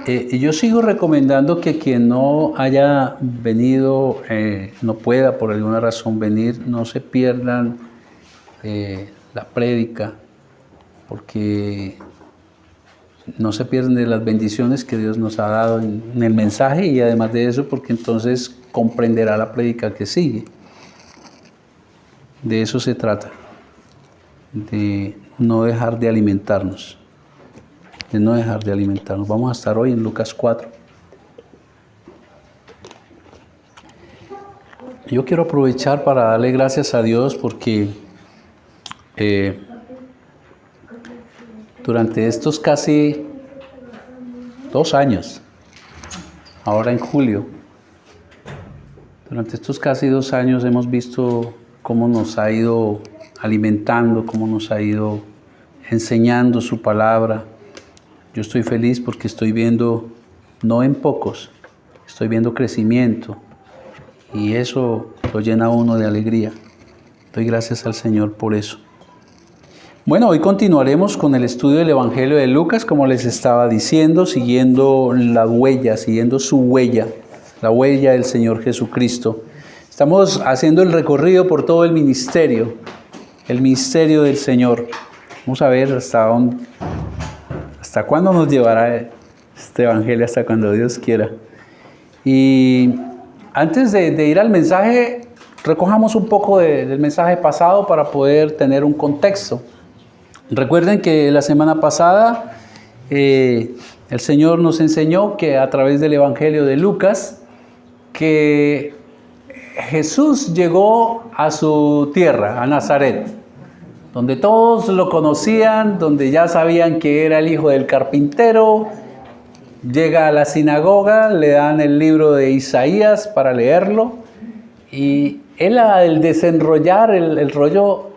Y yo sigo recomendando que quien no haya venido, no pueda por alguna razón venir, no se pierdan la prédica, porque no se pierden de las bendiciones que Dios nos ha dado en el mensaje, y además de eso, porque entonces comprenderá la prédica que sigue. De eso se trata, de no dejar de alimentarnos, de no dejar de alimentarnos. Vamos a estar hoy en Lucas 4. Yo quiero aprovechar para darle gracias a Dios porque durante estos casi 2 años, ahora en julio, durante estos casi 2 años hemos visto cómo nos ha ido alimentando, cómo nos ha ido enseñando su palabra. Yo estoy feliz porque estoy viendo, no en pocos, estoy viendo crecimiento, y eso lo llena a uno de alegría. Doy gracias al Señor por eso. Bueno, hoy continuaremos con el estudio del Evangelio de Lucas, como les estaba diciendo, siguiendo la huella, siguiendo su huella, la huella del Señor Jesucristo. Estamos haciendo el recorrido por todo el ministerio del Señor. Vamos a ver hasta cuándo nos llevará este Evangelio, hasta cuando Dios quiera. Y antes de ir al mensaje, recojamos un poco del mensaje pasado para poder tener un contexto. Recuerden que la semana pasada el Señor nos enseñó que a través del Evangelio de Lucas, que Jesús llegó a su tierra, a Nazaret, donde todos lo conocían, donde ya sabían que era el hijo del carpintero. Llega a la sinagoga, le dan el libro de Isaías para leerlo, y él, al desenrollar el rollo,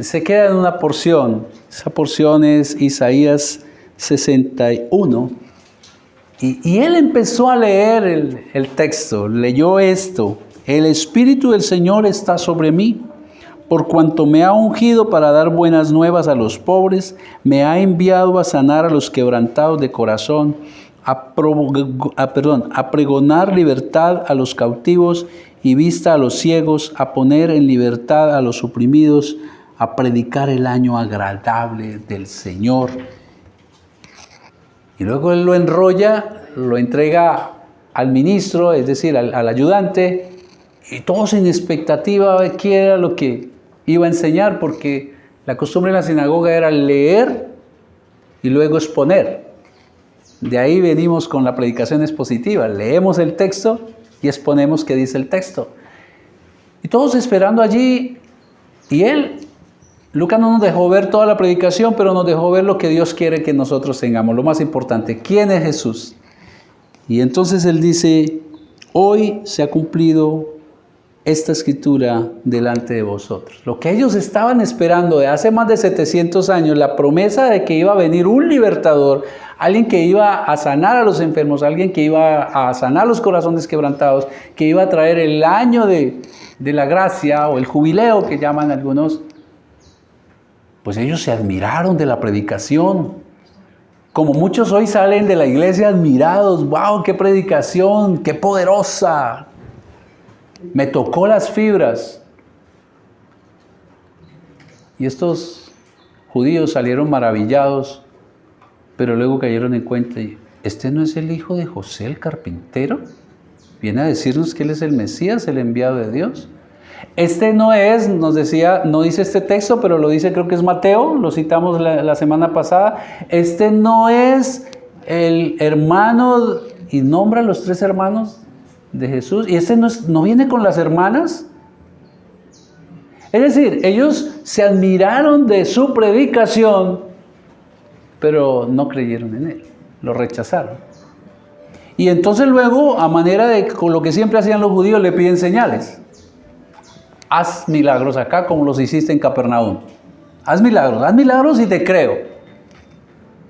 se queda en una porción. Esa porción es Isaías 61. Y él empezó a leer el texto, leyó esto: el Espíritu del Señor está sobre mí, por cuanto me ha ungido para dar buenas nuevas a los pobres, me ha enviado a sanar a los quebrantados de corazón, a pregonar libertad a los cautivos y vista a los ciegos, a poner en libertad a los oprimidos, a predicar el año agradable del Señor. Y luego él lo enrolla, lo entrega al ministro, es decir, al ayudante, y todos en expectativa de qué era lo que iba a enseñar, porque la costumbre en la sinagoga era leer y luego exponer. De ahí venimos con la predicación expositiva: leemos el texto y exponemos qué dice el texto. Y todos esperando allí, y Lucas no nos dejó ver toda la predicación, pero nos dejó ver lo que Dios quiere que nosotros tengamos. Lo más importante, ¿quién es Jesús? Y entonces él dice: hoy se ha cumplido esta escritura delante de vosotros. Lo que ellos estaban esperando de hace más de 700 años, la promesa de que iba a venir un libertador, alguien que iba a sanar a los enfermos, alguien que iba a sanar los corazones quebrantados, que iba a traer el año de la gracia, o el jubileo que llaman algunos. Pues ellos se admiraron de la predicación, como muchos hoy salen de la iglesia admirados: ¡wow, qué predicación, qué poderosa! Me tocó las fibras. Y estos judíos salieron maravillados, pero luego cayeron en cuenta: ¿este no es el hijo de José el carpintero? Viene a decirnos que él es el Mesías, el enviado de Dios. Este no es, nos decía, no dice este texto, pero lo dice, creo que es Mateo, lo citamos la semana pasada. Este no es el hermano, y nombra a los 3 hermanos de Jesús, y este no viene con las hermanas. Es decir, ellos se admiraron de su predicación, pero no creyeron en él, lo rechazaron. Y entonces luego, a manera de con lo que siempre hacían los judíos, le piden señales. Haz milagros acá como los hiciste en Capernaum. Haz milagros y te creo.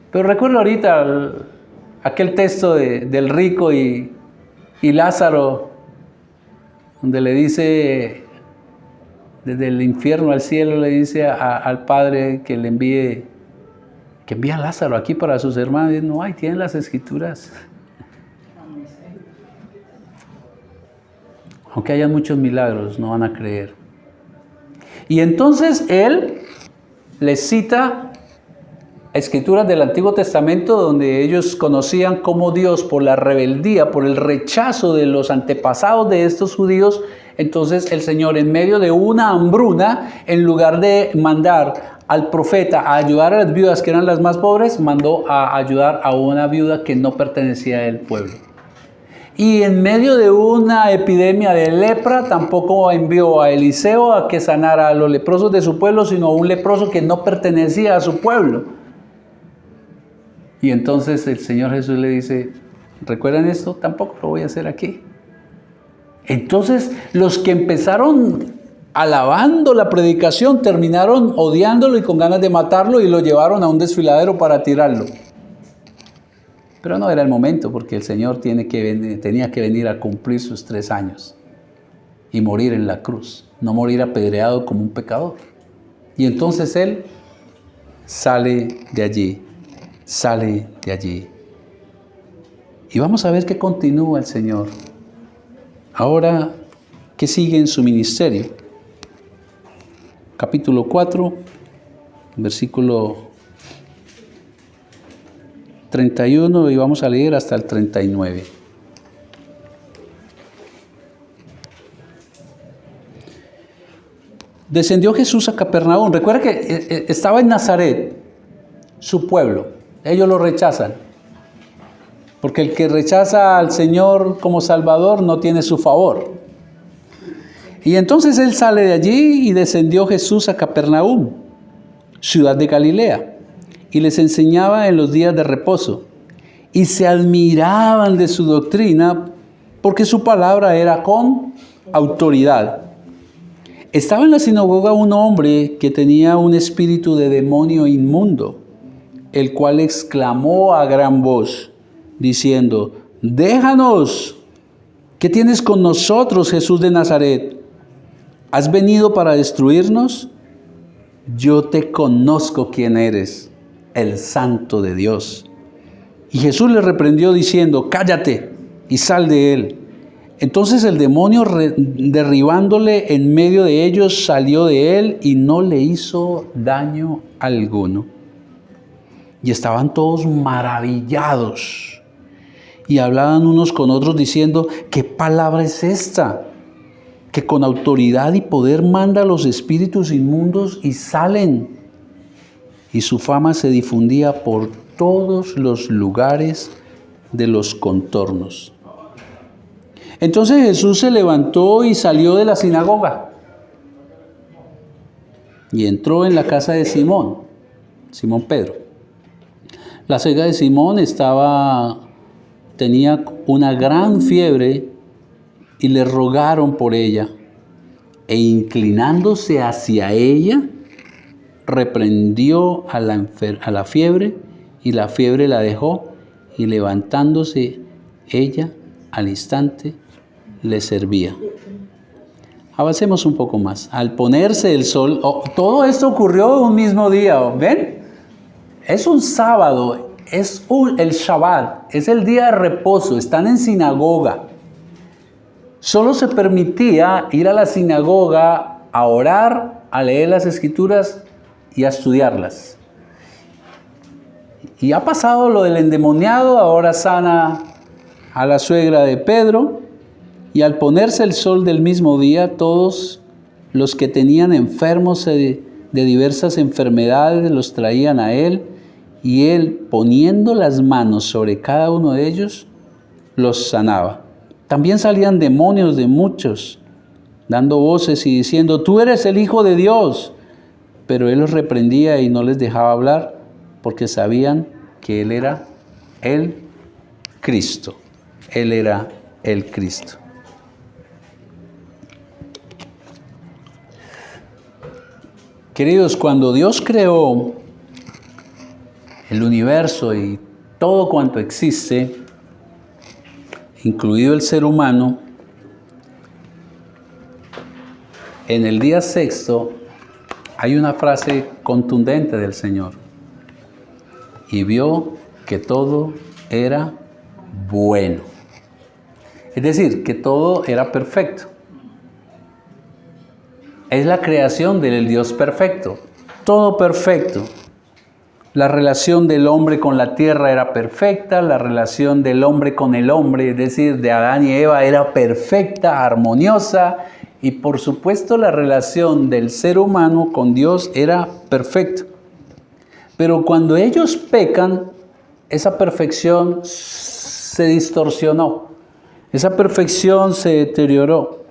Pero recuerdo ahorita aquel texto del rico y Lázaro, donde le dice, desde el infierno al cielo, le dice al Padre que le envíe que envía a Lázaro aquí para sus hermanos. Y no, ahí tienen las escrituras. Aunque haya muchos milagros, no van a creer. Y entonces él les cita escrituras del Antiguo Testamento donde ellos conocían cómo Dios, por la rebeldía, por el rechazo de los antepasados de estos judíos, entonces el Señor, en medio de una hambruna, en lugar de mandar al profeta a ayudar a las viudas que eran las más pobres, mandó a ayudar a una viuda que no pertenecía al pueblo. Y en medio de una epidemia de lepra, tampoco envió a Eliseo a que sanara a los leprosos de su pueblo, sino a un leproso que no pertenecía a su pueblo. Y entonces el Señor Jesús le dice, ¿recuerdan esto? Tampoco lo voy a hacer aquí. Entonces los que empezaron alabando la predicación terminaron odiándolo y con ganas de matarlo y lo llevaron a un desfiladero para tirarlo. Pero no era el momento, porque el Señor tenía que venir a cumplir sus 3 años y morir en la cruz, no morir apedreado como un pecador. Y entonces Él sale de allí. Y vamos a ver qué continúa el Señor. Ahora, ¿qué sigue en su ministerio? Capítulo 4, versículo 31 y vamos a leer hasta el 39. Descendió Jesús a Capernaum. Recuerda que estaba en Nazaret, su pueblo. Ellos lo rechazan. Porque el que rechaza al Señor como Salvador no tiene su favor. Y entonces Él sale de allí y descendió Jesús a Capernaum, ciudad de Galilea. Y les enseñaba en los días de reposo, y se admiraban de su doctrina, porque su palabra era con autoridad. Estaba en la sinagoga un hombre que tenía un espíritu de demonio inmundo, el cual exclamó a gran voz, diciendo, déjanos, ¿qué tienes con nosotros, Jesús de Nazaret? ¿Has venido para destruirnos? Yo te conozco quién eres, el Santo de Dios. Y Jesús le reprendió diciendo, cállate y sal de él. Entonces el demonio, derribándole en medio de ellos, salió de él y no le hizo daño alguno. Y estaban todos maravillados y hablaban unos con otros diciendo, ¿qué palabra es esta? Que con autoridad y poder manda a los espíritus inmundos y salen. Y su fama se difundía por todos los lugares de los contornos. Entonces Jesús se levantó y salió de la sinagoga y entró en la casa de Simón Pedro. La suegra de Simón tenía una gran fiebre y le rogaron por ella, e inclinándose hacia ella, reprendió a la fiebre, y la fiebre la dejó, y levantándose ella al instante le servía. Avancemos un poco más. Al ponerse el sol, todo esto ocurrió un mismo día, ¿ven? Es un sábado, el Shabbat, es el día de reposo, están en sinagoga. Solo se permitía ir a la sinagoga a orar, a leer las escrituras y a estudiarlas. Y ha pasado lo del endemoniado, ahora sana a la suegra de Pedro, y al ponerse el sol del mismo día, todos los que tenían enfermos de diversas enfermedades los traían a él, y él, poniendo las manos sobre cada uno de ellos, los sanaba. También salían demonios de muchos, dando voces y diciendo, tú eres el Hijo de Dios. Pero él los reprendía y no les dejaba hablar, porque sabían que él era el Cristo. Él era el Cristo. Queridos, cuando Dios creó el universo y todo cuanto existe, incluido el ser humano, en el día sexto hay una frase contundente del Señor. y vio que todo era bueno. Es decir, que todo era perfecto. Es la creación del Dios perfecto. Todo perfecto. La relación del hombre con la tierra era perfecta, la relación del hombre con el hombre, es decir, de Adán y Eva, era perfecta, armoniosa, y por supuesto la relación del ser humano con Dios era perfecta. Pero cuando ellos pecan, esa perfección se distorsionó, esa perfección se deterioró.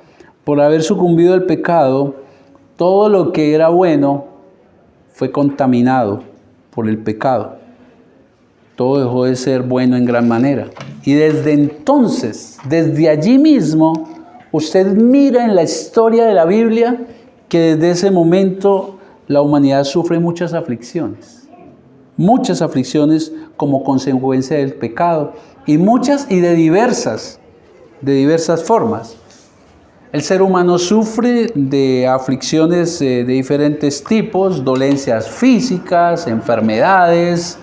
Por haber sucumbido al pecado, todo lo que era bueno fue contaminado por el pecado. Todo dejó de ser bueno en gran manera. Y desde entonces, desde allí mismo, usted mira en la historia de la Biblia que desde ese momento la humanidad sufre muchas aflicciones como consecuencia del pecado, y muchas y de diversas formas. El ser humano sufre de aflicciones de diferentes tipos, dolencias físicas, enfermedades,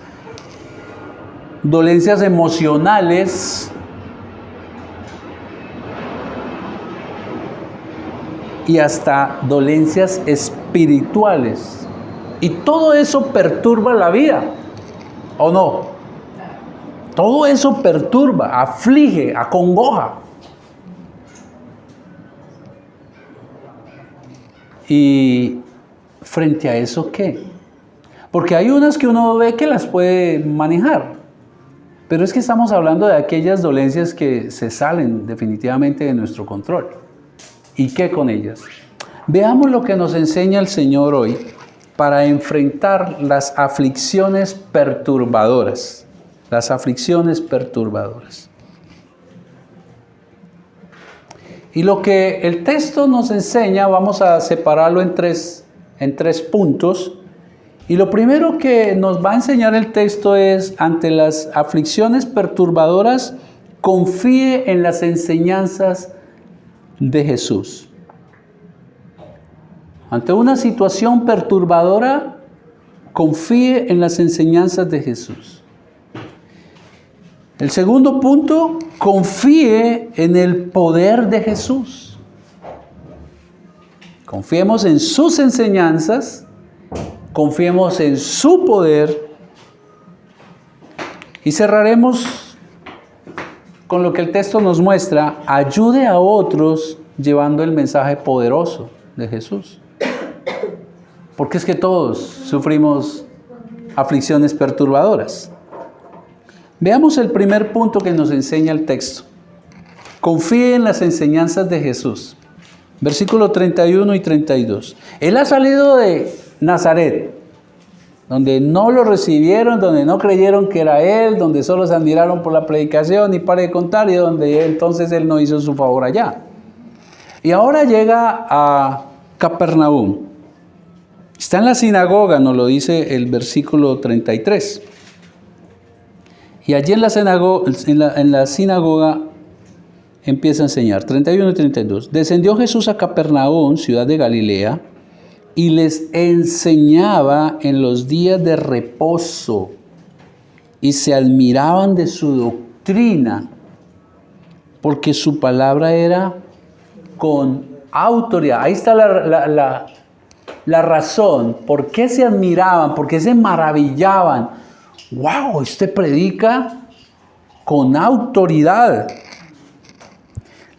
dolencias emocionales, y hasta dolencias espirituales. Y todo eso perturba la vida, ¿o no? Todo eso perturba, aflige, acongoja. Y frente a eso, ¿qué? Porque hay unas que uno ve que las puede manejar, pero es que estamos hablando de aquellas dolencias que se salen definitivamente de nuestro control. ¿Y qué con ellas? Veamos lo que nos enseña el Señor hoy para enfrentar las aflicciones perturbadoras. Las aflicciones perturbadoras. Y lo que el texto nos enseña, vamos a separarlo en tres puntos. Y lo primero que nos va a enseñar el texto es, ante las aflicciones perturbadoras, confíe en las enseñanzas de Jesús. Ante una situación perturbadora, confíe en las enseñanzas de Jesús. El segundo punto, confíe en el poder de Jesús. Confiemos en sus enseñanzas, confiemos en su poder, y cerraremos con lo que el texto nos muestra: ayude a otros llevando el mensaje poderoso de Jesús. Porque es que todos sufrimos aflicciones perturbadoras. Veamos el primer punto que nos enseña el texto. Confíe en las enseñanzas de Jesús. Versículos 31 y 32. Él ha salido de Nazaret, donde no lo recibieron, donde no creyeron que era Él, donde solo se admiraron por la predicación y para de contar, y donde entonces Él no hizo su favor allá. Y ahora llega a Capernaum. Está en la sinagoga, nos lo dice el versículo 33. Y allí en la sinagoga empieza a enseñar. 31 y 32. Descendió Jesús a Capernaum, ciudad de Galilea, y les enseñaba en los días de reposo, y se admiraban de su doctrina, porque su palabra era con autoridad. Ahí está la razón. ¿Por qué se admiraban? ¿Por qué se maravillaban? ¡Wow! Este predica con autoridad.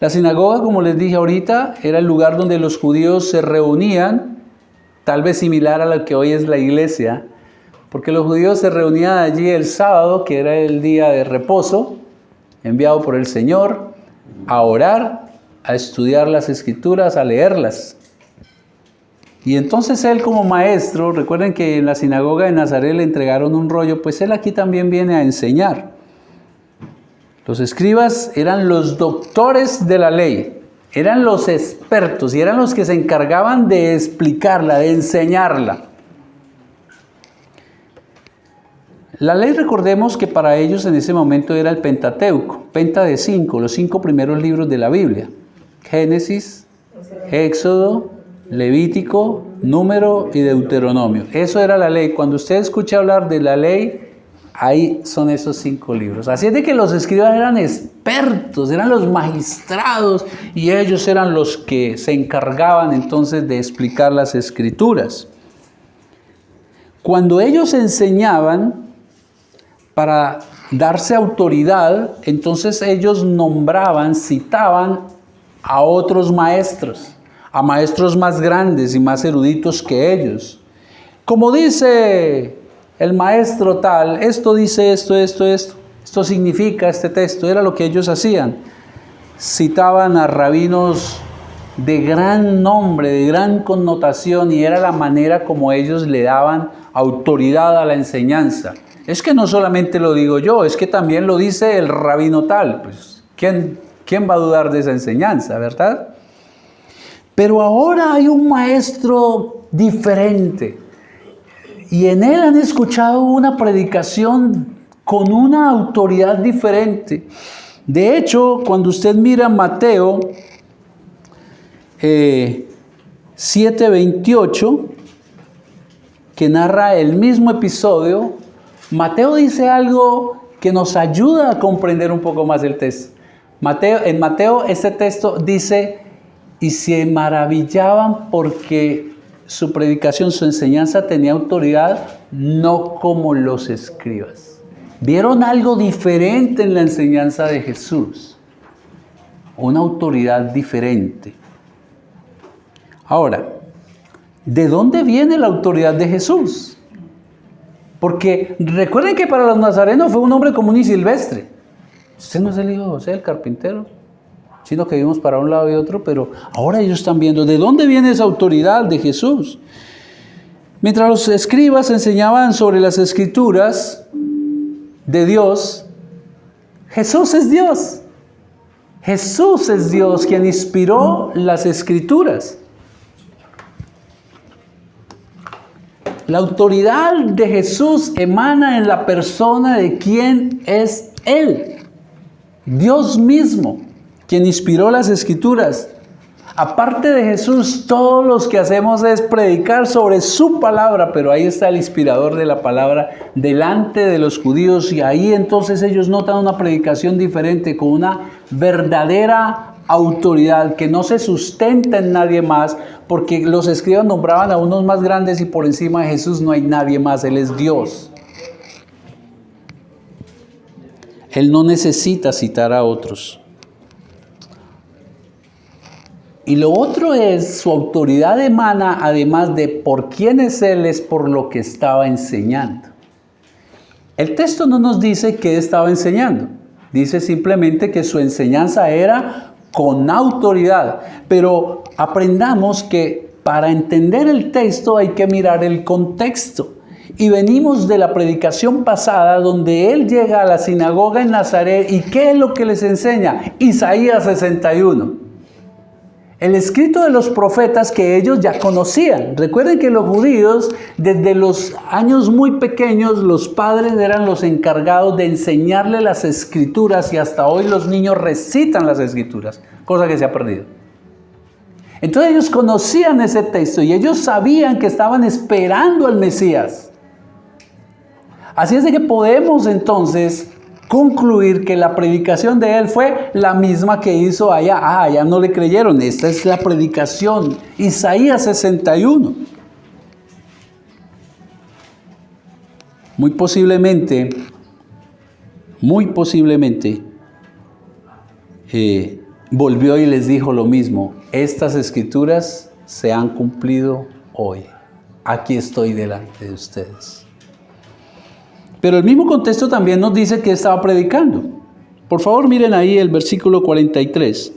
La sinagoga, como les dije ahorita, era el lugar donde los judíos se reunían, tal vez similar a lo que hoy es la iglesia, porque los judíos se reunían allí el sábado, que era el día de reposo, enviado por el Señor, a orar, a estudiar las Escrituras, a leerlas. Y entonces él, como maestro, recuerden que en la sinagoga de Nazaret le entregaron un rollo, pues él aquí también viene a enseñar. Los escribas eran los doctores de la ley, eran los expertos y eran los que se encargaban de explicarla, de enseñarla. La ley, recordemos que para ellos en ese momento era el Pentateuco, penta de 5, los 5 primeros libros de la Biblia: Génesis, Éxodo, Levítico, Número y Deuteronomio. Eso era la ley. Cuando usted escucha hablar de la ley, Ahí son esos 5 libros. Así es de que los escribas eran expertos, eran los magistrados y ellos eran los que se encargaban entonces de explicar las escrituras. Cuando ellos enseñaban para darse autoridad, entonces ellos nombraban, citaban a otros maestros, a maestros más grandes y más eruditos que ellos. Como dice el maestro tal, esto dice esto significa este texto, era lo que ellos hacían. Citaban a rabinos de gran nombre, de gran connotación, y era la manera como ellos le daban autoridad a la enseñanza. Es que no solamente lo digo yo, es que también lo dice el rabino tal. Pues, ¿quién va a dudar de esa enseñanza, verdad? Pero ahora hay un maestro diferente. Y en él han escuchado una predicación con una autoridad diferente. De hecho, cuando usted mira Mateo 7:28, que narra el mismo episodio, Mateo dice algo que nos ayuda a comprender un poco más el texto. En Mateo este texto dice, y se maravillaban porque su predicación, su enseñanza tenía autoridad, no como los escribas. Vieron algo diferente en la enseñanza de Jesús, una autoridad diferente. Ahora, ¿de dónde viene la autoridad de Jesús? Porque recuerden que para los nazarenos fue un hombre común y silvestre. Usted no es el hijo de José, el carpintero, sino que vivimos para un lado y otro, pero ahora ellos están viendo de dónde viene esa autoridad de Jesús. Mientras los escribas enseñaban sobre las escrituras de Dios, Jesús es Dios. Jesús es Dios quien inspiró las escrituras. La autoridad de Jesús emana en la persona de quien es Él, Dios mismo, quien inspiró las escrituras. Aparte de Jesús, todos los que hacemos es predicar sobre su palabra, pero ahí está el inspirador de la palabra delante de los judíos, y ahí entonces ellos notan una predicación diferente, con una verdadera autoridad que no se sustenta en nadie más, porque los escribas nombraban a unos más grandes y por encima de Jesús no hay nadie más, Él es Dios. Él no necesita citar a otros. Y lo otro es, su autoridad emana, además de por quién es Él, es por lo que estaba enseñando. El texto no nos dice qué estaba enseñando. Dice simplemente que su enseñanza era con autoridad. Pero aprendamos que para entender el texto hay que mirar el contexto. Y venimos de la predicación pasada donde Él llega a la sinagoga en Nazaret. ¿Y qué es lo que les enseña? Isaías 61. El escrito de los profetas que ellos ya conocían. Recuerden que los judíos, desde los años muy pequeños, los padres eran los encargados de enseñarle las escrituras, y hasta hoy los niños recitan las escrituras, cosa que se ha perdido. Entonces ellos conocían ese texto y ellos sabían que estaban esperando al Mesías. Así es de que podemos entonces concluir que la predicación de Él fue la misma que hizo allá. Allá no le creyeron. Esta es la predicación. Isaías 61. Muy posiblemente, volvió y les dijo lo mismo. Estas escrituras se han cumplido hoy. Aquí estoy delante de ustedes. Pero el mismo contexto también nos dice que estaba predicando. Por favor, miren ahí el versículo 43.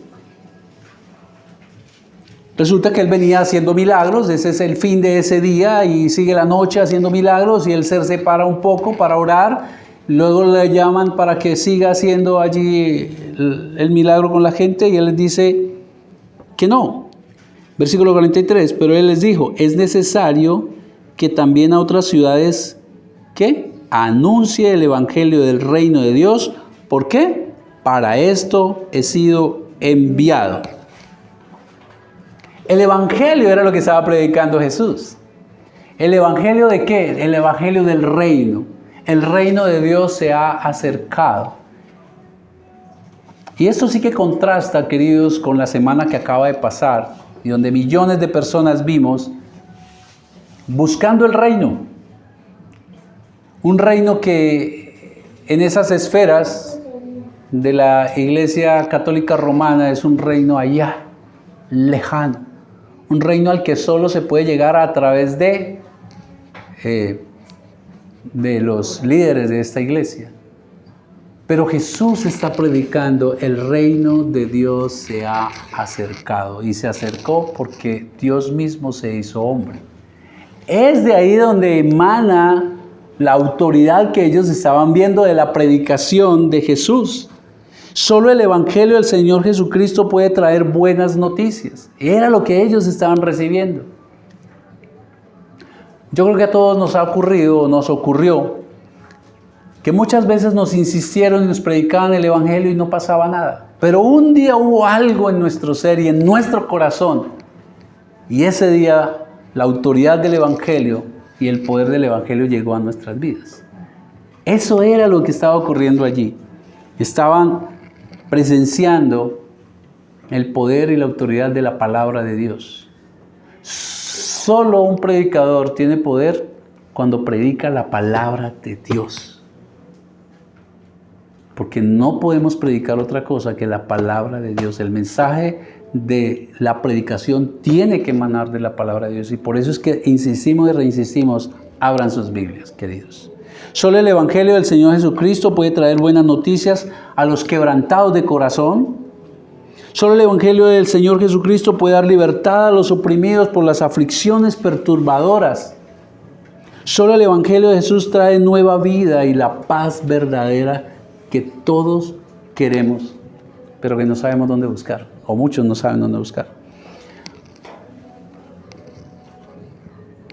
Resulta que él venía haciendo milagros, ese es el fin de ese día, y sigue la noche haciendo milagros, y él se separa un poco para orar. Luego le llaman para que siga haciendo allí el milagro con la gente, y él les dice que no. Versículo 43, pero él les dijo, es necesario que también a otras ciudades, ¿qué? Anuncie el evangelio del reino de Dios. ¿Por qué? Para esto he sido enviado. El evangelio era lo que estaba predicando Jesús. ¿El evangelio de qué? El evangelio del reino. el reino de Dios se ha acercado. Y esto sí que contrasta, queridos, con la semana que acaba de pasar, y donde millones de personas vimos buscando el reino. Un reino que en esas esferas de la Iglesia Católica Romana es un reino allá, lejano. Un reino al que solo se puede llegar a través de los líderes de esta iglesia. Pero Jesús está predicando, el reino de Dios se ha acercado. Y se acercó porque Dios mismo se hizo hombre. Es de ahí donde emana la autoridad que ellos estaban viendo de la predicación de Jesús. Solo el Evangelio del Señor Jesucristo puede traer buenas noticias. Era lo que ellos estaban recibiendo. Yo creo que a todos nos ha ocurrido, o nos ocurrió, que muchas veces nos insistieron y nos predicaban el Evangelio y no pasaba nada. Pero un día hubo algo en nuestro ser y en nuestro corazón. Y ese día la autoridad del Evangelio y el poder del Evangelio llegó a nuestras vidas. Eso era lo que estaba ocurriendo allí. Estaban presenciando el poder y la autoridad de la palabra de Dios. Solo un predicador tiene poder cuando predica la palabra de Dios. Porque no podemos predicar otra cosa que la palabra de Dios. El mensaje de la predicación tiene que emanar de la palabra de Dios. Y por eso es que insistimos y reinsistimos, abran sus Biblias, queridos. Solo el Evangelio del Señor Jesucristo puede traer buenas noticias a los quebrantados de corazón. Solo el Evangelio del Señor Jesucristo puede dar libertad a los oprimidos por las aflicciones perturbadoras. Solo el Evangelio de Jesús trae nueva vida y la paz verdadera que todos queremos, pero que no sabemos dónde buscar, o muchos no saben dónde buscar.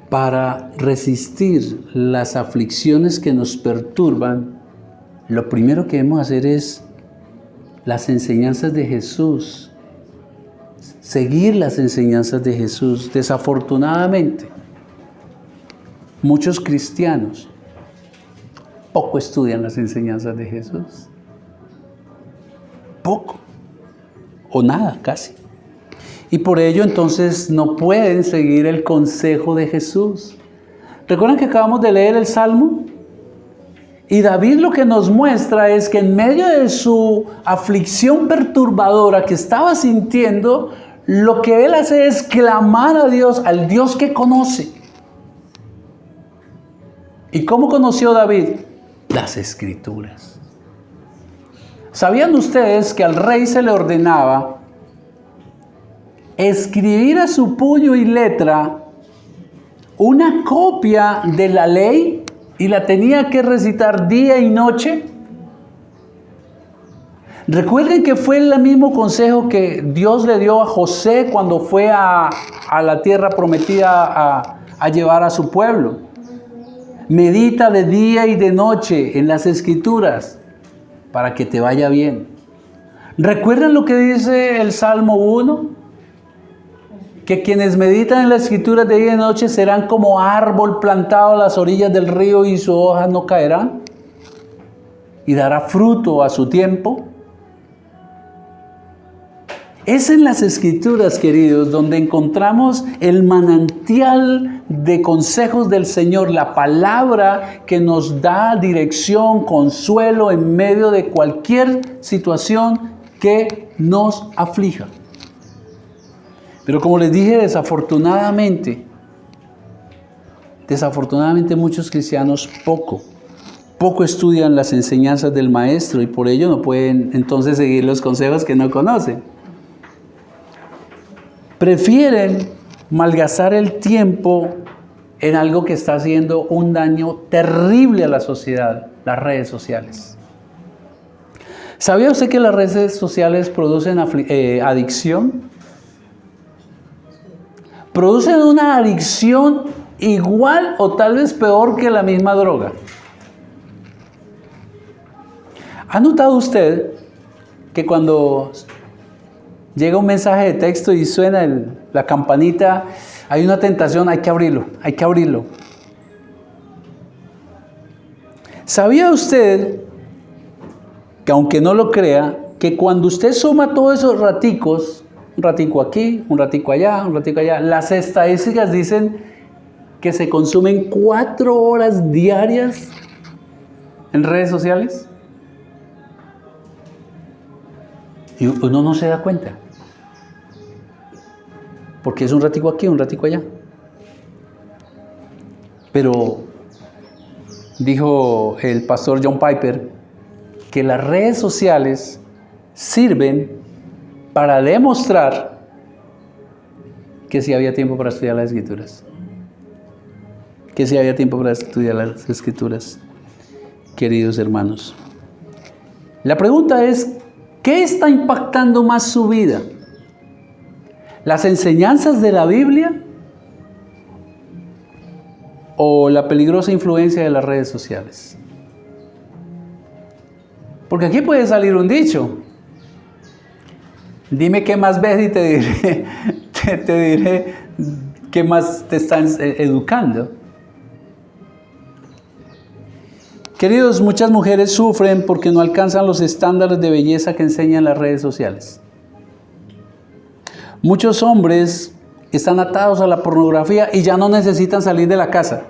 Para resistir las aflicciones que nos perturban, lo primero que debemos hacer es las enseñanzas de Jesús, seguir las enseñanzas de Jesús. Desafortunadamente, muchos cristianos poco estudian las enseñanzas de Jesús. Poco. O nada, casi. Y por ello entonces no pueden seguir el consejo de Jesús. ¿Recuerdan que acabamos de leer el Salmo? Y David lo que nos muestra es que en medio de su aflicción perturbadora que estaba sintiendo, lo que él hace es clamar a Dios, al Dios que conoce. ¿Y cómo conoció David? Las Escrituras. ¿Sabían ustedes que al rey se le ordenaba escribir a su puño y letra una copia de la ley y la tenía que recitar día y noche? Recuerden que fue el mismo consejo que Dios le dio a José cuando fue a la tierra prometida a llevar a su pueblo. Medita de día y de noche en las Escrituras para que te vaya bien. ¿Recuerdan lo que dice el Salmo 1? Que quienes meditan en las Escrituras de día y de noche serán como árbol plantado a las orillas del río y sus hojas no caerán y dará fruto a su tiempo. Es en las Escrituras, queridos, donde encontramos el manantial de consejos del Señor, la palabra que nos da dirección, consuelo en medio de cualquier situación que nos aflija. Pero como les dije, desafortunadamente muchos cristianos poco estudian las enseñanzas del Maestro y por ello no pueden entonces seguir los consejos que no conocen. Prefieren malgastar el tiempo en algo que está haciendo un daño terrible a la sociedad, las redes sociales. ¿Sabía usted que las redes sociales producen adicción? Producen una adicción igual o tal vez peor que la misma droga. ¿Ha notado usted que cuando llega un mensaje de texto y suena la campanita, hay una tentación, hay que abrirlo? ¿Sabía usted que, aunque no lo crea, que cuando usted suma todos esos raticos, un ratico aquí, un ratico allá, las estadísticas dicen que se consumen 4 horas diarias en redes sociales? Y uno no se da cuenta, porque es un ratico aquí, un ratico allá. Pero dijo el pastor John Piper que las redes sociales sirven para demostrar que sí había tiempo para estudiar las Escrituras. Que sí había tiempo para estudiar las Escrituras, queridos hermanos. La pregunta es, ¿qué está impactando más su vida? ¿Las enseñanzas de la Biblia o la peligrosa influencia de las redes sociales? Porque aquí puede salir un dicho. Dime qué más ves y te diré qué más te están educando. Queridos, muchas mujeres sufren porque no alcanzan los estándares de belleza que enseñan las redes sociales. Muchos hombres están atados a la pornografía y ya no necesitan salir de la casa,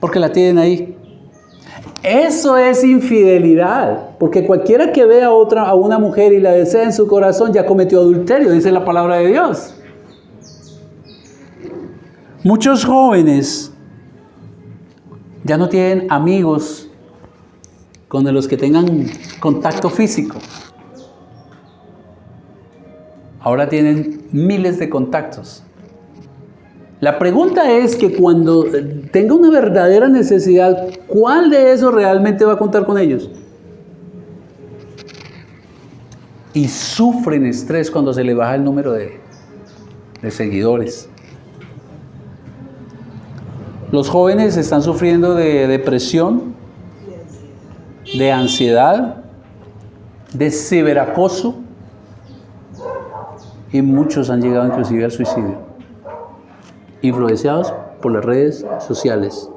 porque la tienen ahí. Eso es infidelidad, porque cualquiera que vea a una mujer y la desea en su corazón ya cometió adulterio, dice la palabra de Dios. Muchos jóvenes ya no tienen amigos con los que tengan contacto físico. Ahora tienen miles de contactos. La pregunta es que cuando tenga una verdadera necesidad, ¿cuál de esos realmente va a contar con ellos? Y sufren estrés cuando se le baja el número de seguidores. Los jóvenes están sufriendo de depresión, de ansiedad, de ciberacoso, y muchos han llegado inclusive al suicidio, influenciados por las redes sociales.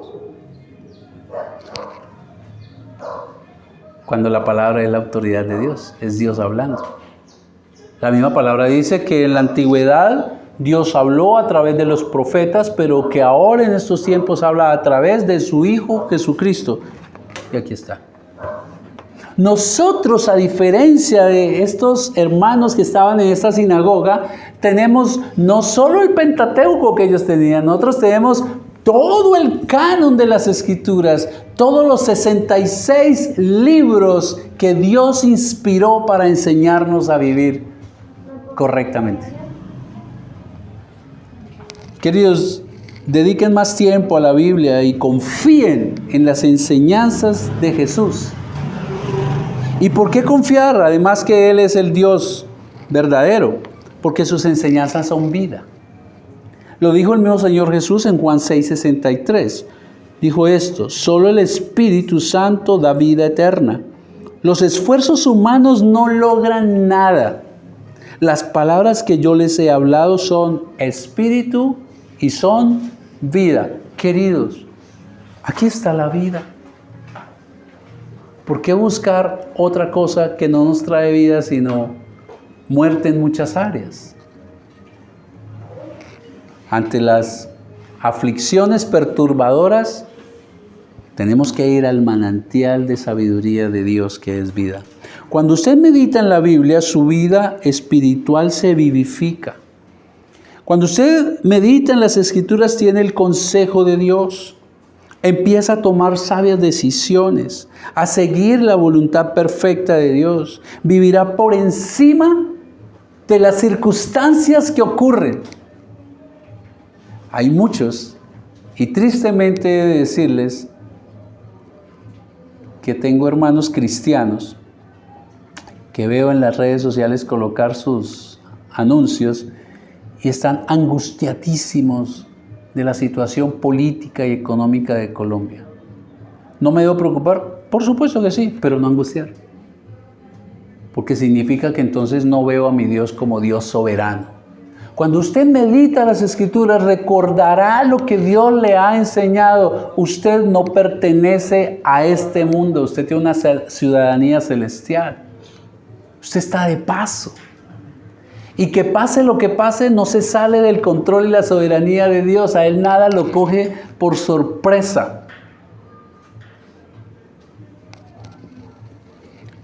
Cuando la palabra es la autoridad de Dios, es Dios hablando. La misma palabra dice que en la antigüedad Dios habló a través de los profetas, pero que ahora en estos tiempos habla a través de su Hijo Jesucristo. Y aquí está. Nosotros, a diferencia de estos hermanos que estaban en esta sinagoga, tenemos no solo el Pentateuco que ellos tenían, nosotros tenemos todo el canon de las Escrituras, todos los 66 libros que Dios inspiró para enseñarnos a vivir correctamente. Queridos, dediquen más tiempo a la Biblia y confíen en las enseñanzas de Jesús. ¿Y por qué confiar? Además que Él es el Dios verdadero, porque sus enseñanzas son vida. Lo dijo el mismo Señor Jesús en Juan 6:63. Dijo esto: solo el Espíritu Santo da vida eterna. Los esfuerzos humanos no logran nada. Las palabras que yo les he hablado son espíritu y son vida. Queridos, aquí está la vida. ¿Por qué buscar otra cosa que no nos trae vida, sino muerte en muchas áreas? Ante las aflicciones perturbadoras, tenemos que ir al manantial de sabiduría de Dios, que es vida. Cuando usted medita en la Biblia, su vida espiritual se vivifica. Cuando usted medita en las Escrituras, tiene el consejo de Dios. Empieza a tomar sabias decisiones, a seguir la voluntad perfecta de Dios. Vivirá por encima de las circunstancias que ocurren. Hay muchos, y tristemente he de decirles que tengo hermanos cristianos que veo en las redes sociales colocar sus anuncios y están angustiadísimos de la situación política y económica de Colombia. ¿No me debo preocupar? Por supuesto que sí, pero no angustiar. Porque significa que entonces no veo a mi Dios como Dios soberano. Cuando usted medita las Escrituras, recordará lo que Dios le ha enseñado. Usted no pertenece a este mundo, usted tiene una ciudadanía celestial. Usted está de paso. Y que pase lo que pase, no se sale del control y la soberanía de Dios. A Él nada lo coge por sorpresa.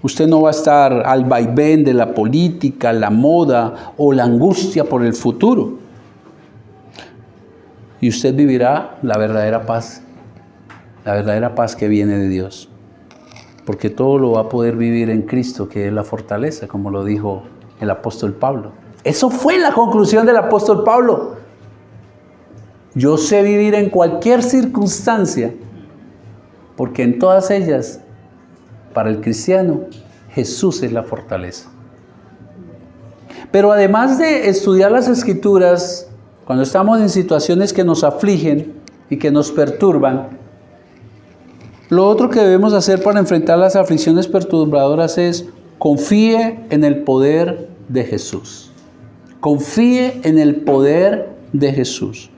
Usted no va a estar al vaivén de la política, la moda o la angustia por el futuro. Y usted vivirá la verdadera paz que viene de Dios. Porque todo lo va a poder vivir en Cristo, que es la fortaleza, como lo dijo el apóstol Pablo. Eso fue la conclusión del apóstol Pablo. Yo sé vivir en cualquier circunstancia, porque en todas ellas, para el cristiano, Jesús es la fortaleza. Pero además de estudiar las Escrituras, cuando estamos en situaciones que nos afligen y que nos perturban, lo otro que debemos hacer para enfrentar las aflicciones perturbadoras es confíe en el poder de Jesús. Confíe en el poder de Jesús.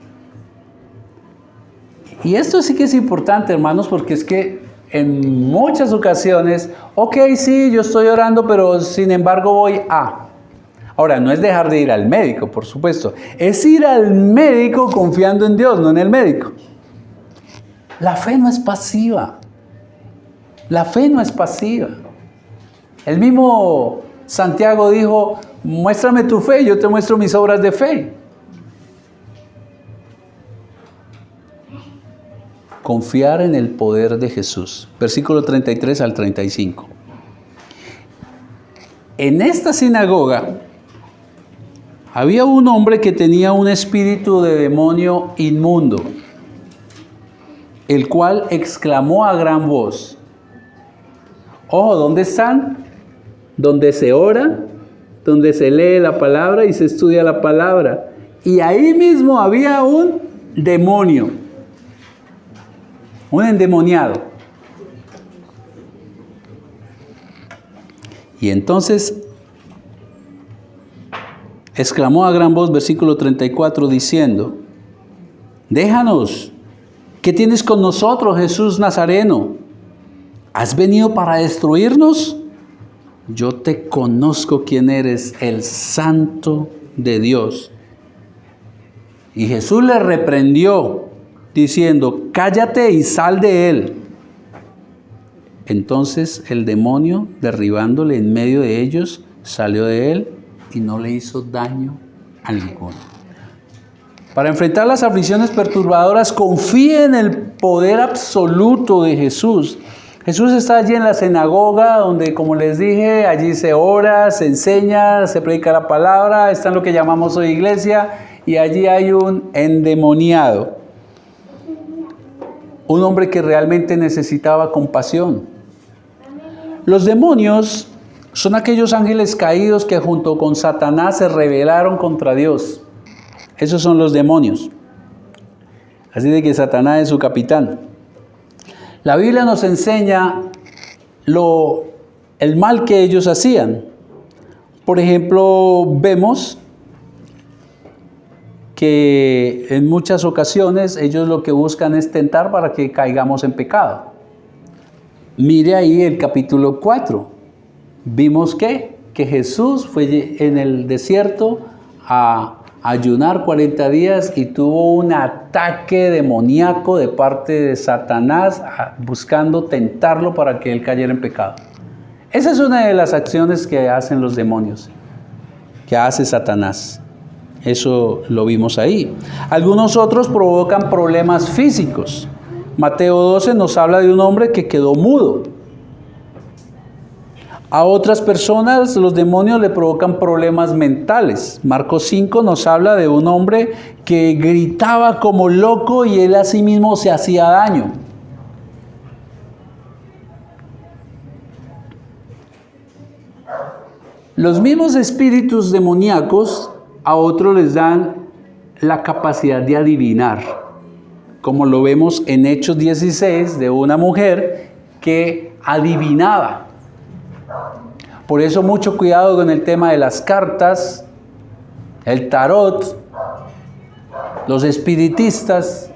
Y esto sí que es importante, hermanos, porque es que en muchas ocasiones, ok, sí, yo estoy orando, pero sin embargo voy a... Ahora, no es dejar de ir al médico, por supuesto. Es ir al médico confiando en Dios, no en el médico. La fe no es pasiva. La fe no es pasiva. El mismo Santiago dijo, muéstrame tu fe, yo te muestro mis obras de fe. Confiar en el poder de Jesús. Versículo 33 al 35. En esta sinagoga había un hombre que tenía un espíritu de demonio inmundo, el cual exclamó a gran voz. Ojo, ¿dónde están? Donde se ora, donde se lee la palabra y se estudia la palabra. Y ahí mismo había un demonio, un endemoniado. Y entonces exclamó a gran voz, versículo 34, diciendo, déjanos, ¿qué tienes con nosotros, Jesús Nazareno? ¿Has venido para destruirnos? Yo te conozco quién eres, el Santo de Dios. Y Jesús le reprendió, diciendo, cállate y sal de él. Entonces el demonio, derribándole en medio de ellos, salió de él y no le hizo daño alguno. Para enfrentar las aflicciones perturbadoras, confíe en el poder absoluto de Jesús. Jesús está allí en la sinagoga, donde, como les dije, allí se ora, se enseña, se predica la palabra, está en lo que llamamos hoy iglesia, y allí hay un endemoniado. Un hombre que realmente necesitaba compasión. Los demonios son aquellos ángeles caídos que junto con Satanás se rebelaron contra Dios. Esos son los demonios. Así de que Satanás es su capitán. La Biblia nos enseña el mal que ellos hacían. Por ejemplo, vemos que en muchas ocasiones ellos lo que buscan es tentar para que caigamos en pecado. Mire ahí el capítulo 4. Vimos que Jesús fue en el desierto a ayunar 40 días y tuvo un ataque demoníaco de parte de Satanás buscando tentarlo para que él cayera en pecado. Esa es una de las acciones que hacen los demonios, que hace Satanás. Eso lo vimos ahí. Algunos otros provocan problemas físicos. Mateo 12 nos habla de un hombre que quedó mudo. A otras personas los demonios le provocan problemas mentales. Marcos 5 nos habla de un hombre que gritaba como loco y él a sí mismo se hacía daño. Los mismos espíritus demoníacos a otros les dan la capacidad de adivinar, como lo vemos en Hechos 16 de una mujer que adivinaba. Por eso mucho cuidado con el tema de las cartas. el tarot, los espiritistas,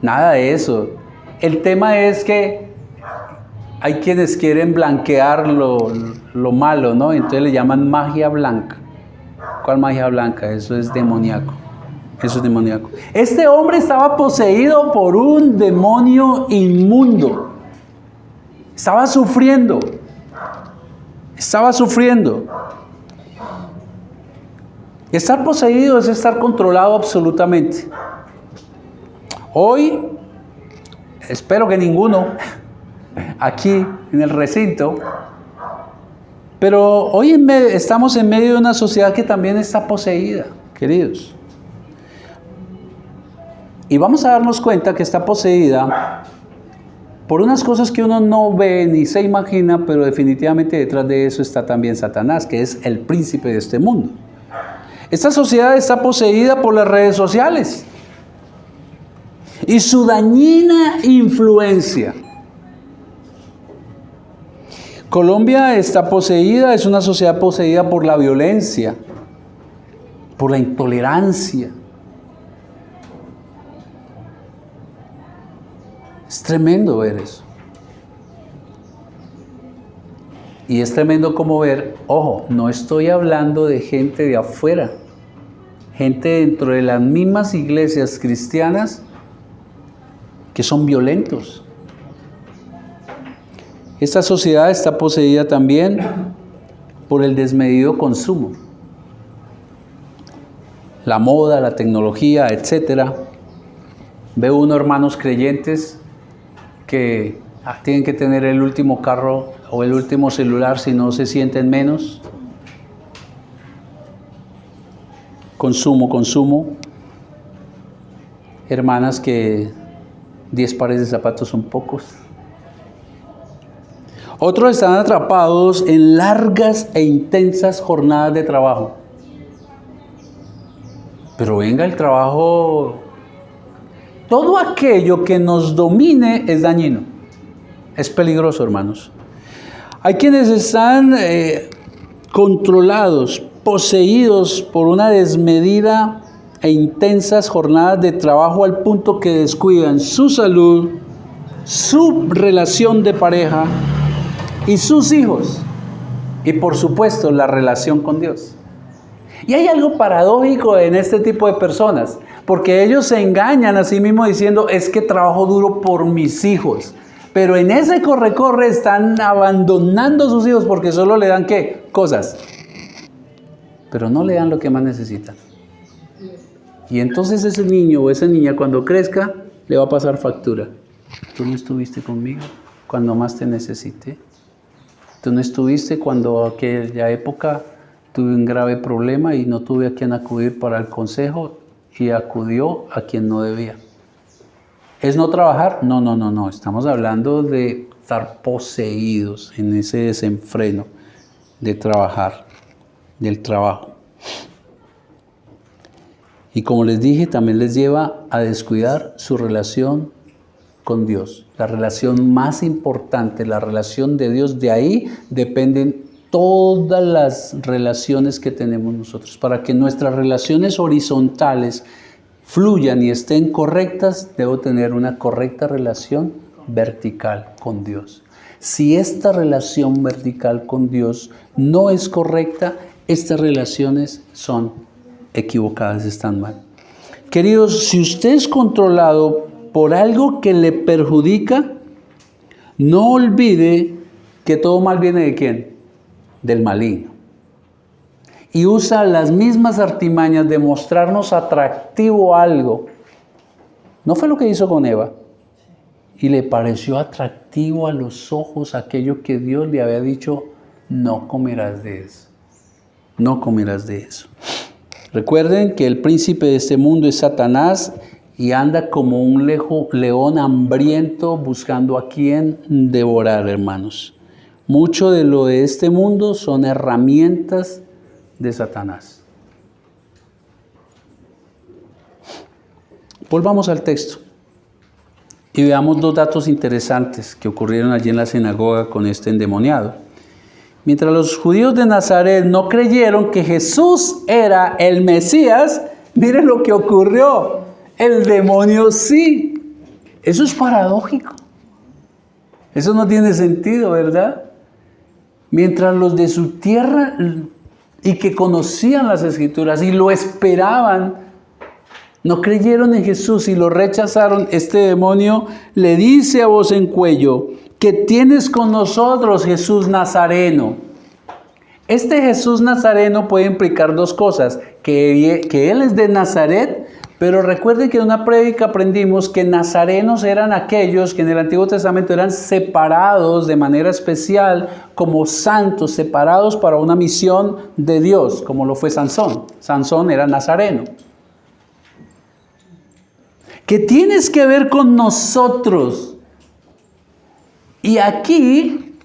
nada de eso. El tema es que hay quienes quieren blanquear lo malo, ¿no? Entonces le llaman magia blanca. ¿Cuál magia blanca? Eso es demoníaco. Eso es demoníaco. Este hombre estaba poseído por un demonio inmundo. Estaba sufriendo. Estaba sufriendo. Estar poseído es estar controlado absolutamente. Hoy, espero que ninguno aquí en el recinto, pero hoy estamos en medio de una sociedad que también está poseída, queridos. Y vamos a darnos cuenta que está poseída por unas cosas que uno no ve ni se imagina, pero definitivamente detrás de eso está también Satanás, que es el príncipe de este mundo. Esta sociedad está poseída por las redes sociales y su dañina influencia. Colombia está poseída, es una sociedad poseída por la violencia, por la intolerancia. Es tremendo ver eso. Y es tremendo como ver, ojo, no estoy hablando de gente de afuera, gente dentro de las mismas iglesias cristianas que son violentos. Esta sociedad está poseída también por el desmedido consumo. La moda, la tecnología, etc. Veo unos hermanos creyentes que tienen que tener el último carro o el último celular si no se sienten menos. Consumo. Hermanas que 10 pares de zapatos son pocos. Otros están atrapados en largas e intensas jornadas de trabajo. Pero venga, el trabajo, todo aquello que nos domine es dañino. Es peligroso, hermanos. Hay quienes están controlados, poseídos por una desmedida e intensas jornadas de trabajo al punto que descuidan su salud, su relación de pareja y sus hijos. Y por supuesto, la relación con Dios. Y hay algo paradójico en este tipo de personas, porque ellos se engañan a sí mismos diciendo, es que trabajo duro por mis hijos. Pero en ese corre-corre están abandonando a sus hijos porque solo le dan, ¿qué? Cosas. Pero no le dan lo que más necesitan. Y entonces ese niño o esa niña cuando crezca, le va a pasar factura. Tú no estuviste conmigo cuando más te necesité. Tú no estuviste cuando aquella época tuve un grave problema y no tuve a quien acudir para el consejo y acudió a quien no debía. ¿Es no trabajar? No. Estamos hablando de estar poseídos en ese desenfreno de trabajar, del trabajo. Y como les dije, también les lleva a descuidar su relación con Dios. La relación más importante, la relación de Dios, de ahí dependen todas las relaciones que tenemos nosotros. Para que nuestras relaciones horizontales fluyan y estén correctas, debo tener una correcta relación vertical con Dios. Si esta relación vertical con Dios no es correcta, estas relaciones son equivocadas, están mal. Queridos, si usted es controlado por algo que le perjudica, no olvide que todo mal viene ¿de quién? Del maligno. Y usa las mismas artimañas de mostrarnos atractivo algo. ¿No fue lo que hizo con Eva? Y le pareció atractivo a los ojos aquello que Dios le había dicho, no comerás de eso. No comerás de eso. Recuerden que el príncipe de este mundo es Satanás y anda como un león hambriento buscando a quien devorar, hermanos. Mucho de lo de este mundo son herramientas de Satanás. Volvamos al texto y veamos dos datos interesantes que ocurrieron allí en la sinagoga con este endemoniado. Mientras los judíos de Nazaret no creyeron que Jesús era el Mesías, miren lo que ocurrió. El demonio sí. Eso es paradójico. Eso no tiene sentido, ¿verdad? Mientras los de su tierra y que conocían las Escrituras y lo esperaban, no creyeron en Jesús y lo rechazaron, este demonio le dice a voz en cuello: ¿qué tienes con nosotros, Jesús Nazareno? Este Jesús Nazareno puede implicar dos cosas: que Él es de Nazaret, pero recuerden que en una prédica aprendimos que nazarenos eran aquellos que en el Antiguo Testamento eran separados de manera especial como santos, separados para una misión de Dios, como lo fue Sansón. Sansón era nazareno. ¿Qué tienes que ver con nosotros? Y aquí,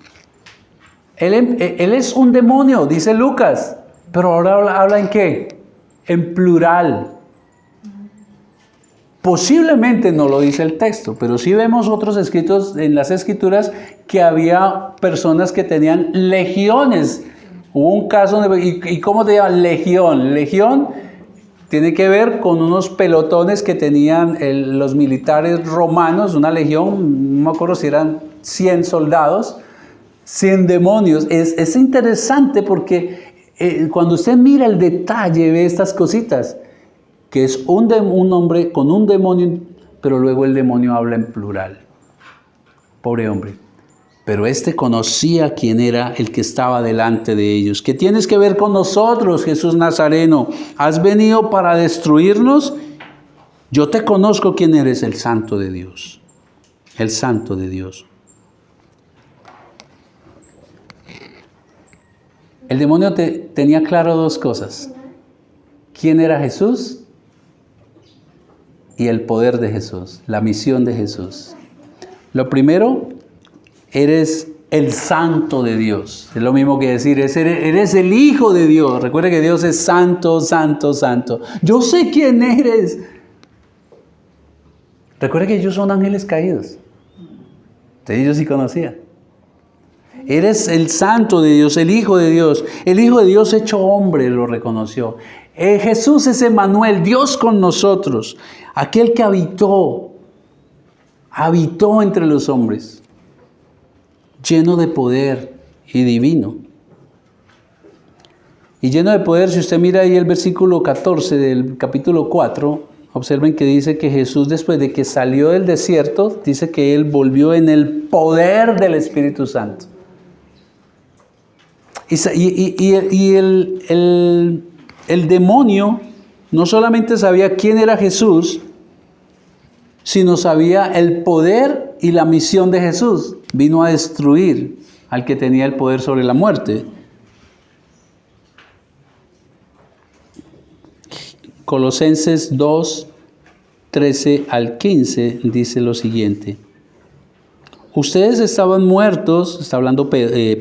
él es un demonio, dice Lucas, pero ahora habla ¿en qué? En plural. Posiblemente no lo dice el texto, pero sí vemos otros escritos en las Escrituras que había personas que tenían legiones. Hubo un caso, ¿y cómo te llaman? Legión. Legión tiene que ver con unos pelotones que tenían los militares romanos, una legión, no me acuerdo si eran 100 soldados, 100 demonios. Es interesante porque cuando usted mira el detalle, ve estas cositas, que es un hombre con un demonio, pero luego el demonio habla en plural. Pobre hombre. Pero este conocía quién era el que estaba delante de ellos. ¿Qué tienes que ver con nosotros, Jesús Nazareno? ¿Has venido para destruirnos? Yo te conozco quién eres, el Santo de Dios. El Santo de Dios. El demonio tenía claro dos cosas: quién era Jesús y el poder de Jesús, la misión de Jesús. Lo primero, eres el Santo de Dios. Es lo mismo que decir, eres el Hijo de Dios. Recuerda que Dios es santo, santo, santo. Yo sé quién eres. Recuerda que ellos son ángeles caídos. Ellos sí conocían. Eres el Santo de Dios, el Hijo de Dios. El Hijo de Dios hecho hombre lo reconoció. Jesús es Emmanuel, Dios con nosotros. Aquel que habitó entre los hombres, lleno de poder y divino. Y lleno de poder, si usted mira ahí el versículo 14 del capítulo 4, observen que dice que Jesús, después de que salió del desierto, dice que Él volvió en el poder del Espíritu Santo. Y el demonio no solamente sabía quién era Jesús, sino sabía el poder y la misión de Jesús. Vino a destruir al que tenía el poder sobre la muerte. Colosenses 2, 13 al 15 dice lo siguiente: ustedes estaban muertos, está hablando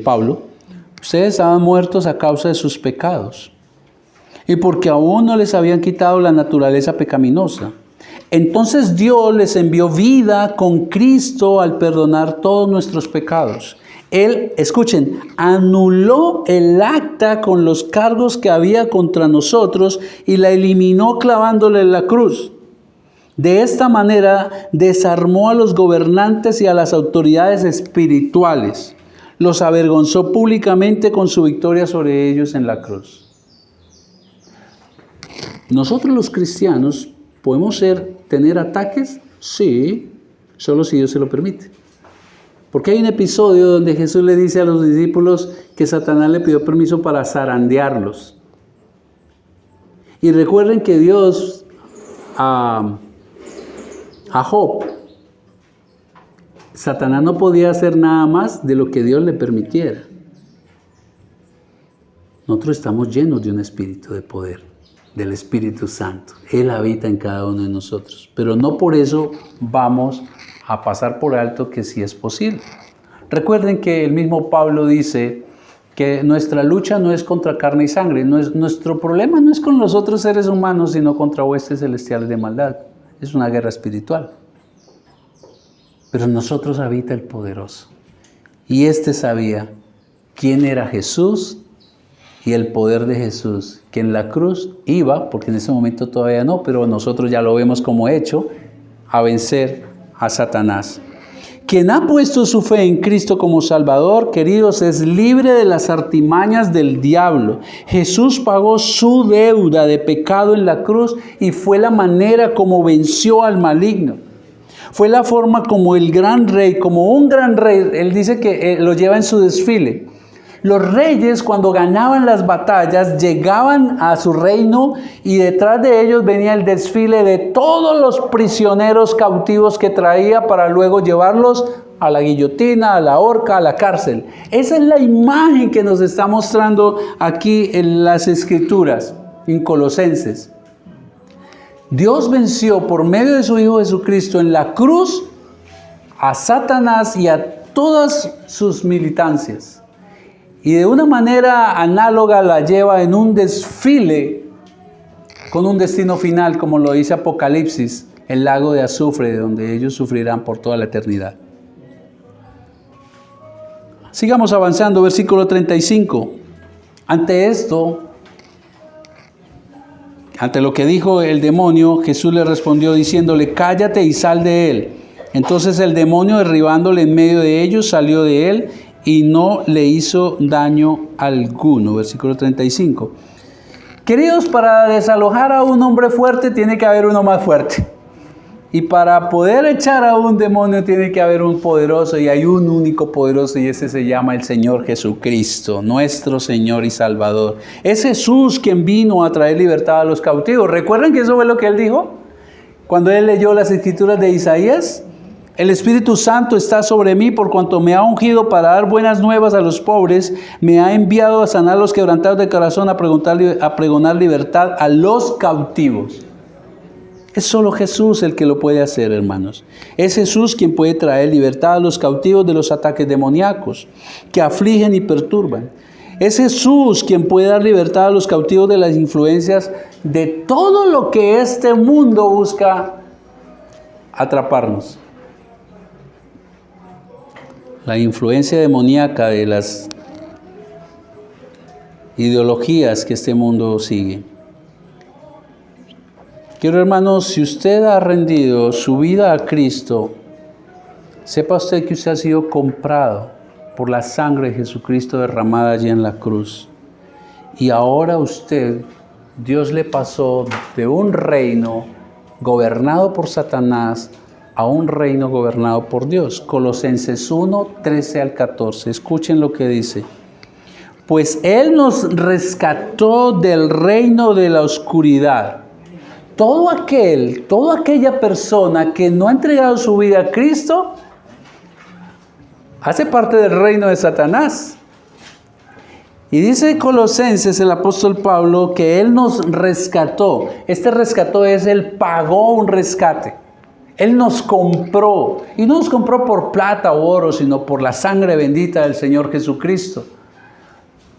Pablo, ustedes estaban muertos a causa de sus pecados y porque aún no les habían quitado la naturaleza pecaminosa. Entonces Dios les envió vida con Cristo al perdonar todos nuestros pecados. Él, escuchen, anuló el acta con los cargos que había contra nosotros y la eliminó clavándole en la cruz. De esta manera desarmó a los gobernantes y a las autoridades espirituales. Los avergonzó públicamente con su victoria sobre ellos en la cruz. Nosotros los cristianos podemos tener ataques, sí, solo si Dios se lo permite. Porque hay un episodio donde Jesús le dice a los discípulos que Satanás le pidió permiso para zarandearlos. Y recuerden que Dios a Job, Satanás no podía hacer nada más de lo que Dios le permitiera. Nosotros estamos llenos de un espíritu de poder, del Espíritu Santo. Él habita en cada uno de nosotros. Pero no por eso vamos a pasar por alto que sí es posible. Recuerden que el mismo Pablo dice que nuestra lucha no es contra carne y sangre. Nuestro problema no es con los otros seres humanos, sino contra huestes celestiales de maldad. Es una guerra espiritual. Pero en nosotros habita el poderoso. Y este sabía quién era Jesús y el poder de Jesús, que en la cruz iba, porque en ese momento todavía no, pero nosotros ya lo vemos como hecho, a vencer a Satanás. Quien ha puesto su fe en Cristo como Salvador, queridos, es libre de las artimañas del diablo. Jesús pagó su deuda de pecado en la cruz y fue la manera como venció al maligno. Fue la forma como el gran rey, como un gran rey, él dice que lo lleva en su desfile. Los reyes, cuando ganaban las batallas, llegaban a su reino y detrás de ellos venía el desfile de todos los prisioneros cautivos que traía para luego llevarlos a la guillotina, a la horca, a la cárcel. Esa es la imagen que nos está mostrando aquí en las Escrituras, en Colosenses. Dios venció por medio de su Hijo Jesucristo en la cruz a Satanás y a todas sus militancias. Y de una manera análoga la lleva en un desfile con un destino final, como lo dice Apocalipsis, el lago de azufre, donde ellos sufrirán por toda la eternidad. Sigamos avanzando, versículo 35. Ante esto, ante lo que dijo el demonio, Jesús le respondió diciéndole, cállate y sal de él. Entonces el demonio, derribándole en medio de ellos, salió de él y no le hizo daño alguno. Versículo 35. Queridos, para desalojar a un hombre fuerte tiene que haber uno más fuerte. Y para poder echar a un demonio tiene que haber un poderoso, y hay un único poderoso, y ese se llama el Señor Jesucristo, nuestro Señor y Salvador. Es Jesús quien vino a traer libertad a los cautivos. ¿Recuerdan que eso fue lo que él dijo? Cuando él leyó las escrituras de Isaías. El Espíritu Santo está sobre mí por cuanto me ha ungido para dar buenas nuevas a los pobres, me ha enviado a sanar a los quebrantados de corazón, a pregonar libertad a los cautivos. Es solo Jesús el que lo puede hacer, hermanos. Es Jesús quien puede traer libertad a los cautivos de los ataques demoníacos que afligen y perturban. Es Jesús quien puede dar libertad a los cautivos de las influencias de todo lo que este mundo busca atraparnos. La influencia demoníaca de las ideologías que este mundo sigue. Quiero, hermanos, si usted ha rendido su vida a Cristo, sepa usted que usted ha sido comprado por la sangre de Jesucristo derramada allí en la cruz. Y ahora usted, Dios le pasó de un reino gobernado por Satanás a un reino gobernado por Dios. Colosenses 1, 13 al 14. Escuchen lo que dice. Pues Él nos rescató del reino de la oscuridad. Toda aquella persona que no ha entregado su vida a Cristo, hace parte del reino de Satanás. Y dice Colosenses, el apóstol Pablo, que Él nos rescató. Este rescató es, Él pagó un rescate. Él nos compró, y no nos compró por plata o oro, sino por la sangre bendita del Señor Jesucristo.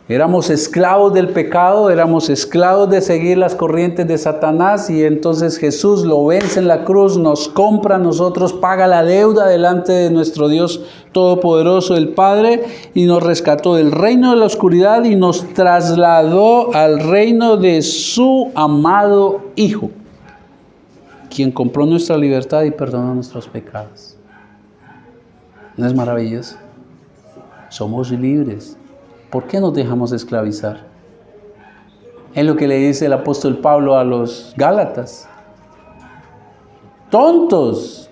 Éramos esclavos del pecado, éramos esclavos de seguir las corrientes de Satanás, y entonces Jesús lo vence en la cruz, nos compra a nosotros, paga la deuda delante de nuestro Dios Todopoderoso, el Padre, y nos rescató del reino de la oscuridad y nos trasladó al reino de su amado Hijo, quien compró nuestra libertad y perdonó nuestros pecados. ¿No es maravilloso? Somos libres. ¿Por qué nos dejamos esclavizar? Es lo que le dice el apóstol Pablo a los Gálatas. ¡Tontos!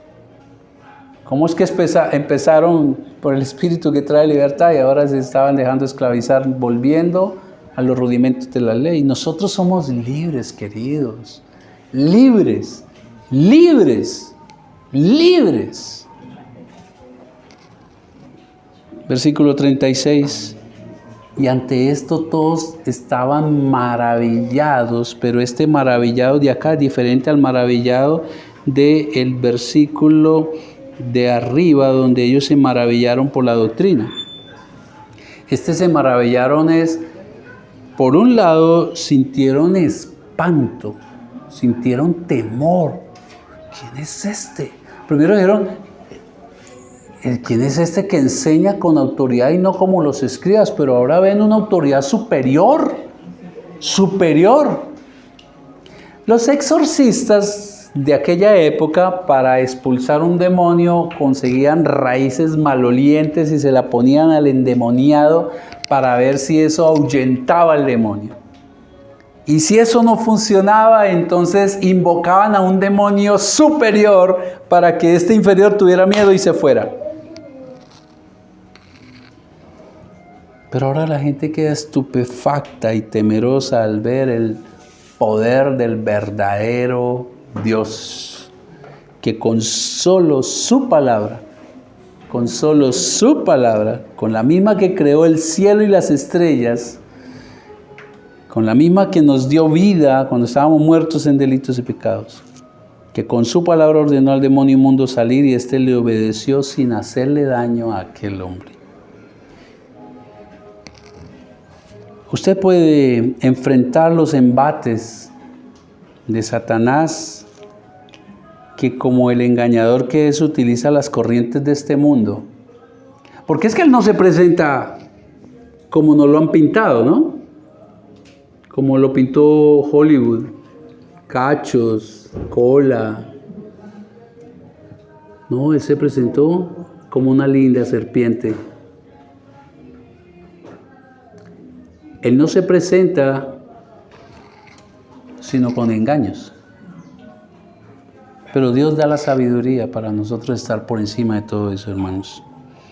¿Cómo es que empezaron por el Espíritu que trae libertad y ahora se estaban dejando esclavizar, volviendo a los rudimentos de la ley? Nosotros somos libres, queridos. Libres. Libres. Libres. Versículo 36. Y ante esto todos estaban maravillados, pero este maravillado de acá es diferente al maravillado del versículo de arriba, donde ellos se maravillaron por la doctrina. Se maravillaron por un lado, sintieron espanto, sintieron temor. ¿Quién es este? Primero dijeron, ¿quién es este que enseña con autoridad y no como los escribas? Pero ahora ven una autoridad superior, superior. Los exorcistas de aquella época, para expulsar un demonio, conseguían raíces malolientes y se la ponían al endemoniado para ver si eso ahuyentaba al demonio. Y si eso no funcionaba, entonces invocaban a un demonio superior para que este inferior tuviera miedo y se fuera. Pero ahora la gente queda estupefacta y temerosa al ver el poder del verdadero Dios, que con solo su palabra, con la misma que creó el cielo y las estrellas, con la misma que nos dio vida cuando estábamos muertos en delitos y pecados, que con su palabra ordenó al demonio inmundo salir y éste le obedeció sin hacerle daño a aquel hombre. Usted puede enfrentar los embates de Satanás, que como el engañador que es, utiliza las corrientes de este mundo. Porque es que él no se presenta como nos lo han pintado, ¿no? Como lo pintó Hollywood, cachos, cola. No, él se presentó como una linda serpiente. Él no se presenta sino con engaños. Pero Dios da la sabiduría para nosotros estar por encima de todo eso, hermanos.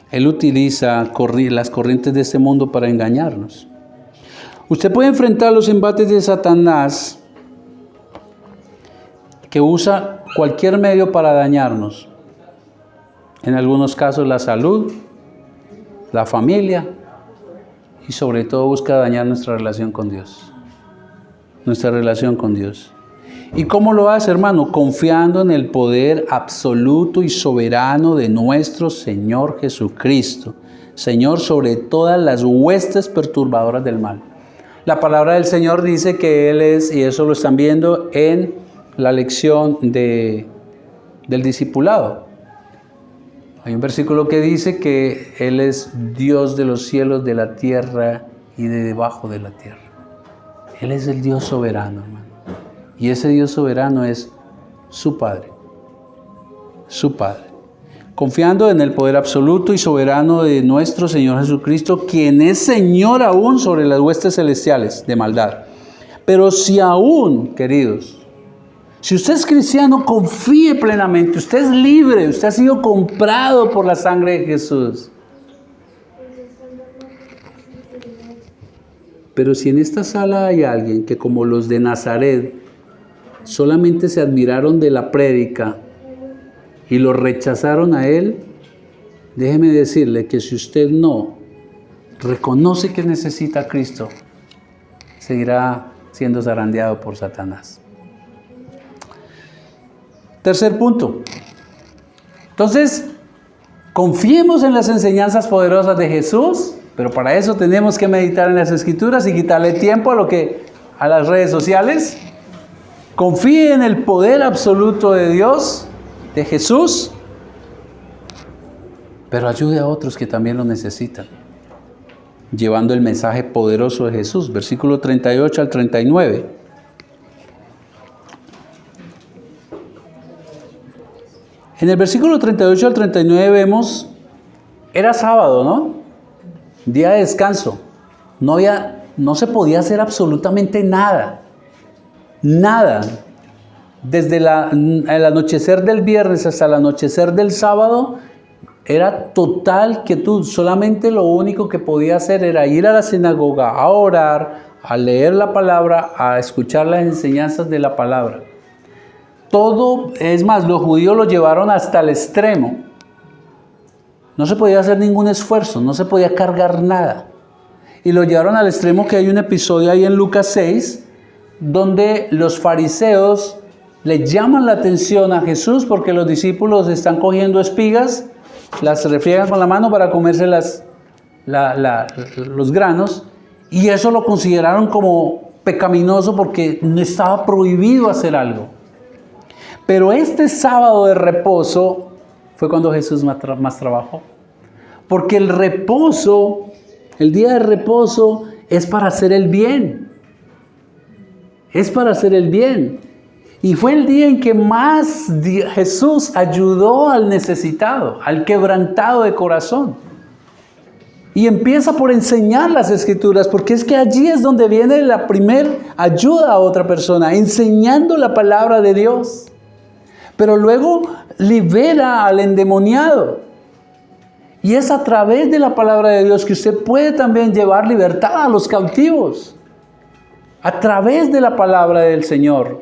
Él utiliza las corrientes de este mundo para engañarnos. Usted puede enfrentar los embates de Satanás, que usa cualquier medio para dañarnos. En algunos casos la salud, la familia, y sobre todo busca dañar nuestra relación con Dios. Nuestra relación con Dios. ¿Y cómo lo hace, hermano? Confiando en el poder absoluto y soberano de nuestro Señor Jesucristo. Señor sobre todas las huestes perturbadoras del mal. La palabra del Señor dice que Él es, y eso lo están viendo en la lección del discipulado. Hay un versículo que dice que Él es Dios de los cielos, de la tierra y de debajo de la tierra. Él es el Dios soberano, hermano. Y ese Dios soberano es su Padre. Su Padre. Confiando en el poder absoluto y soberano de nuestro Señor Jesucristo, quien es Señor aún sobre las huestes celestiales de maldad. Pero si aún, queridos, si usted es cristiano, confíe plenamente. Usted es libre, usted ha sido comprado por la sangre de Jesús. Pero si en esta sala hay alguien que, como los de Nazaret, solamente se admiraron de la prédica y lo rechazaron a él, déjeme decirle que si usted no reconoce que necesita a Cristo, seguirá siendo zarandeado por Satanás. Tercer punto. Entonces, confiemos en las enseñanzas poderosas de Jesús, pero para eso tenemos que meditar en las Escrituras y quitarle tiempo a las redes sociales. Confíe en el poder absoluto de Dios, de Jesús, pero ayude a otros que también lo necesitan, llevando el mensaje poderoso de Jesús, versículo 38 al 39. En el versículo 38 al 39 vemos, era sábado, ¿no? Día de descanso. No se podía hacer absolutamente nada. Nada. Desde el anochecer del viernes hasta el anochecer del sábado, era total quietud. Solamente lo único que podía hacer era ir a la sinagoga a orar, a leer la palabra, a escuchar las enseñanzas de la palabra. Todo, es más, los judíos lo llevaron hasta el extremo. No se podía hacer ningún esfuerzo, no se podía cargar nada. Y lo llevaron al extremo que hay un episodio ahí en Lucas 6, donde los fariseos le llaman la atención a Jesús porque los discípulos están cogiendo espigas, las refriegan con la mano para comerse los granos, y eso lo consideraron como pecaminoso porque no estaba prohibido hacer algo. Pero este sábado de reposo fue cuando Jesús más trabajó. Porque el reposo, el día de reposo, es para hacer el bien. Es para hacer el bien. Y fue el día en que más Jesús ayudó al necesitado, al quebrantado de corazón. Y empieza por enseñar las Escrituras, porque es que allí es donde viene la primer ayuda a otra persona, enseñando la palabra de Dios. Pero luego libera al endemoniado. Y es a través de la palabra de Dios que usted puede también llevar libertad a los cautivos. A través de la palabra del Señor.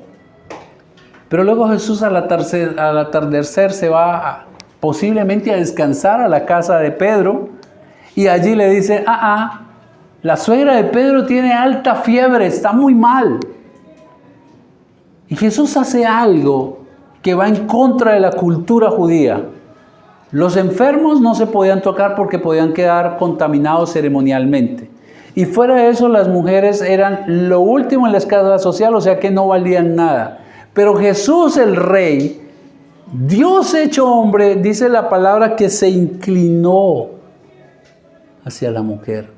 Pero luego Jesús al atardecer se va posiblemente a descansar a la casa de Pedro. Y allí le dice, la suegra de Pedro tiene alta fiebre, está muy mal. Y Jesús hace algo que va en contra de la cultura judía. Los enfermos no se podían tocar porque podían quedar contaminados ceremonialmente. Y fuera de eso, las mujeres eran lo último en la escala social, o sea que no valían nada. Pero Jesús el Rey, Dios hecho hombre, dice la palabra que se inclinó hacia la mujer.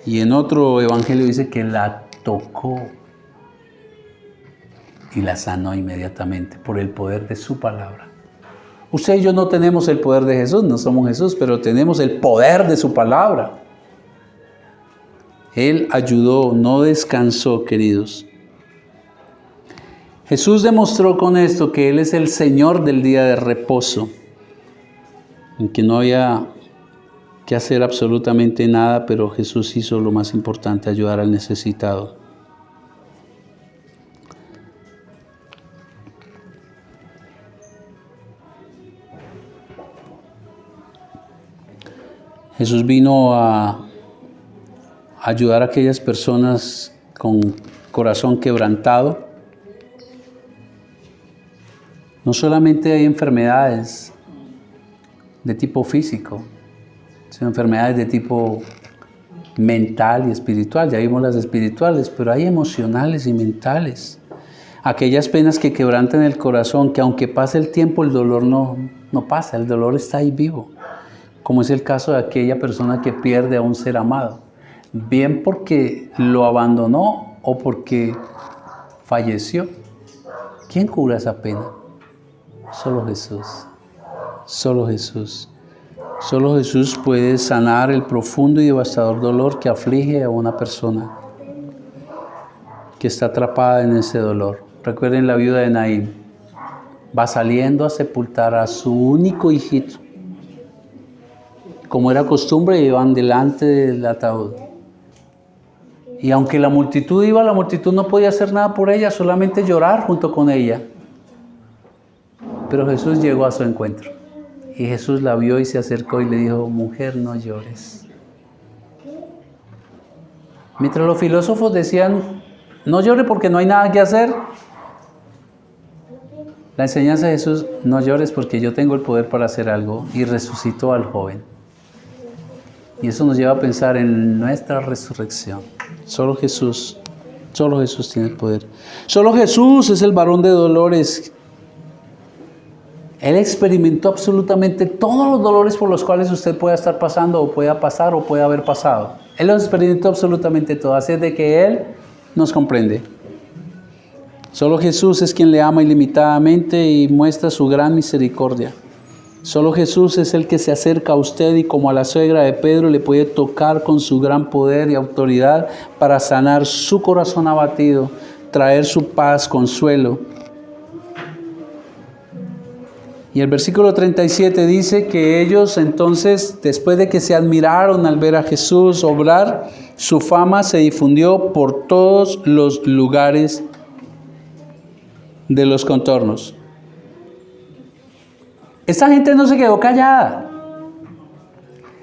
Y en otro evangelio dice que la tocó y la sanó inmediatamente por el poder de su palabra. Usted y yo no tenemos el poder de Jesús, no somos Jesús, pero tenemos el poder de su palabra. Él ayudó, no descansó, queridos. Jesús demostró con esto que Él es el Señor del día de reposo, en que no había que hacer absolutamente nada, pero Jesús hizo lo más importante, ayudar al necesitado. Jesús vino a ayudar a aquellas personas con corazón quebrantado. No solamente hay enfermedades de tipo físico, sino enfermedades de tipo mental y espiritual. Ya vimos las espirituales, pero hay emocionales y mentales. Aquellas penas que quebrantan el corazón, que aunque pase el tiempo, el dolor no pasa, el dolor está ahí vivo. Como es el caso de aquella persona que pierde a un ser amado, bien porque lo abandonó o porque falleció. ¿Quién cura esa pena? Solo Jesús. Solo Jesús. Solo Jesús puede sanar el profundo y devastador dolor que aflige a una persona que está atrapada en ese dolor. Recuerden la viuda de Naín. Va saliendo a sepultar a su único hijito. Como era costumbre, iban delante del ataúd. Y aunque la multitud iba, la multitud no podía hacer nada por ella, solamente llorar junto con ella. Pero Jesús llegó a su encuentro. Y Jesús la vio y se acercó y le dijo, mujer, no llores. Mientras los filósofos decían, no llore porque no hay nada que hacer. La enseñanza de Jesús, no llores porque yo tengo el poder para hacer algo. Y resucitó al joven. Y eso nos lleva a pensar en nuestra resurrección. Solo Jesús tiene el poder. Solo Jesús es el varón de dolores. Él experimentó absolutamente todos los dolores por los cuales usted pueda estar pasando o pueda pasar o pueda haber pasado. Él los experimentó absolutamente todo, así es de que Él nos comprende. Solo Jesús es quien le ama ilimitadamente y muestra su gran misericordia. Solo Jesús es el que se acerca a usted y como a la suegra de Pedro le puede tocar con su gran poder y autoridad para sanar su corazón abatido, traer su paz, consuelo. Y el versículo 37 dice que ellos entonces, después de que se admiraron al ver a Jesús obrar, su fama se difundió por todos los lugares de los contornos. Esta gente no se quedó callada.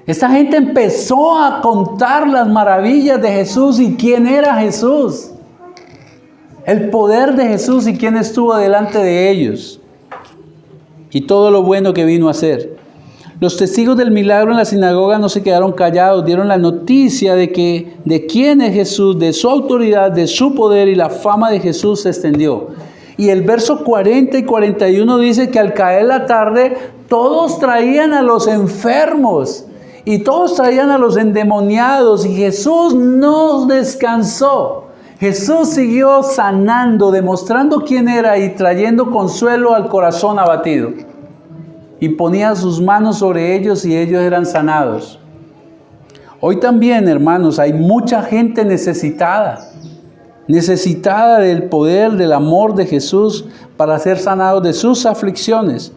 Esta gente empezó a contar las maravillas de Jesús y quién era Jesús. El poder de Jesús y quién estuvo delante de ellos. Y todo lo bueno que vino a hacer. Los testigos del milagro en la sinagoga no se quedaron callados, dieron la noticia de quién es Jesús, de su autoridad, de su poder, y la fama de Jesús se extendió. Y el verso 40 y 41 dice que al caer la tarde, todos traían a los enfermos y todos traían a los endemoniados y Jesús no descansó. Jesús siguió sanando, demostrando quién era y trayendo consuelo al corazón abatido. Y ponía sus manos sobre ellos y ellos eran sanados. Hoy también, hermanos, hay mucha gente necesitada del poder, del amor de Jesús para ser sanados de sus aflicciones.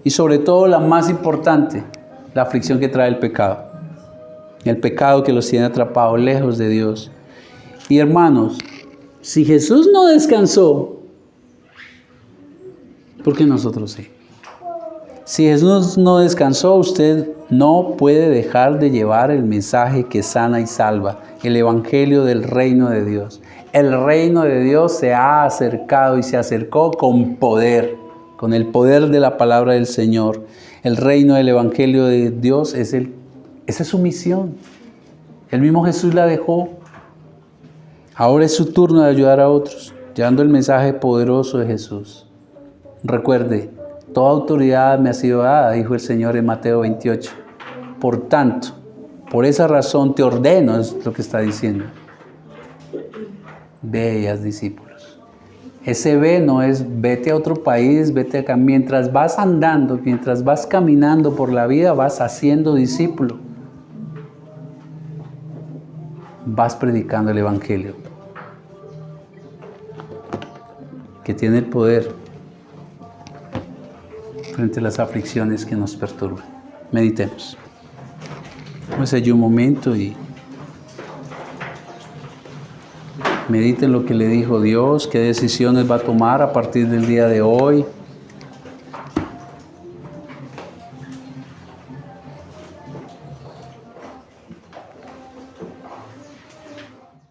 Y sobre todo la más importante, la aflicción que trae el pecado. El pecado que los tiene atrapados lejos de Dios. Y hermanos, si Jesús no descansó, ¿por qué nosotros sí? Si Jesús no descansó, usted no puede dejar de llevar el mensaje que sana y salva, el evangelio del reino de Dios. El reino de Dios se ha acercado y se acercó con poder, con el poder de la palabra del Señor. El reino del evangelio de Dios esa es su misión. El mismo Jesús la dejó. Ahora es su turno de ayudar a otros, llevando el mensaje poderoso de Jesús. Recuerde, toda autoridad me ha sido dada, dijo el Señor en Mateo 28. Por tanto, por esa razón te ordeno, es lo que está diciendo. Ve y haz discípulos. Ese ve no es vete a otro país, vete acá. Mientras vas andando, mientras vas caminando por la vida, vas haciendo discípulo. Vas predicando el evangelio, que tiene el poder frente a las aflicciones que nos perturban. Meditemos. Vamos allí un momento y mediten lo que le dijo Dios, qué decisiones va a tomar a partir del día de hoy.